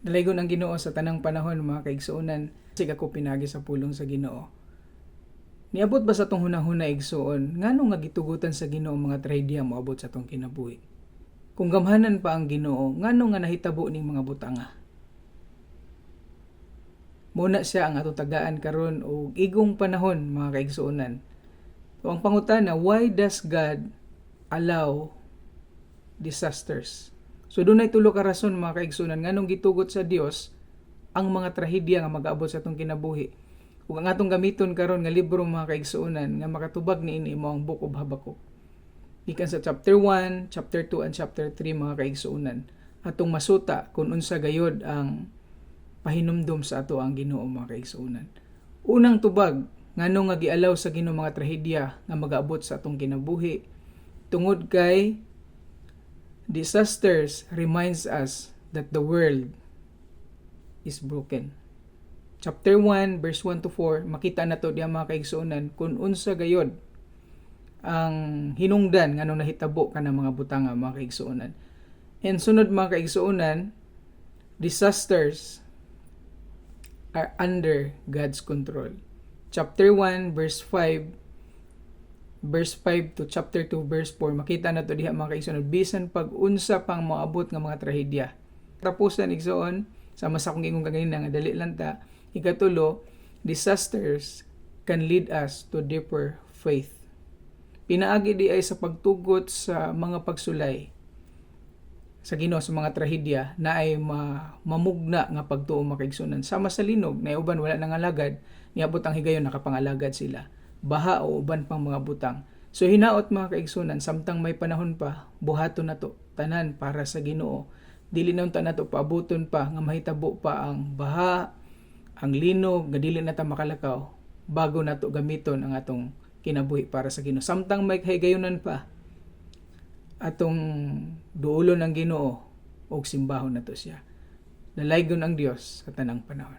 Dalaygon ang Ginoo sa tanang panahon, mga kaigsuonan. Sig ako pinagi sa pulong sa Ginoo. Niabot ba sa tong hunahuna igsuon, ngano nga gitugutan sa Ginoo mga trahedya moabot sa tong kinabuhi? Kung gamhanan pa ang Ginoo, ngano nga nahitabo ning mga butanga? Muna siya ang atong tagaan karon og igong panahon, mga kaigsuonan. So ang pangutana, why does God allow disasters? So dunay tulo ka rason, mga kaigsuonan, nganong gitugot sa Dios ang mga trahedya nga mag-aabot sa atong kinabuhi. Ug ang atong gamiton karon nga libro, mga kaigsuonan, nga makatubag niini mao ang Book of Habakkuk. Gikan sa chapter 1, chapter 2, and chapter 3, mga kaigsuonan, atong masuta kung unsa gayod ang pahinumdom sa ato ang Ginoo, mga kaigsuonan. Unang tubag, ngano nga gialaw sa Ginoo mga trahedya nga mag-aabot sa atong kinabuhi, tungod kay disasters reminds us that the world is broken. Chapter 1, verse 1 to 4, makita na to diya, mga kaigsuonan, kung unsa gayod ang hinungdan nga nung nahitabo ka ng mga butanga, mga kaigsuonan. And sunod, mga kaigsuonan, disasters are under God's control. Chapter 1, verse 5 to chapter 2, verse 4, makita na to diha, mga kaigsuonan, bisan pag-unsa pang moabot nga mga trahedya. Tapusan, igsuon, sama sa kong ingong kagayon nga dali lang ta, ikatulo, disasters can lead us to deeper faith. Pinaagi di ay sa pagtugot sa mga pagsulay sa Ginoo sa mga trahedya na ay mamugna nga pagtuo, mga kaigsuonan. Sama sa linog, na uban wala nang alagad, niabot ang higayon nakapangalagad sila. Baha o uban pang mga butang. So hinaot, mga kaigsuonan, samtang may panahon pa, buhaton na to, tanan para sa Ginoo. Dili na nato paabuton pa nga mahitabo pa ang baha, ang linog, nga dili na ta makalakaw bago nato gamiton ang atong kinabuhi para sa Ginoo. Samtang may kahigayonan pa, atong duolon ang Ginoo og simbahon nato siya. Dalaygon ang Dios sa tanang panahon.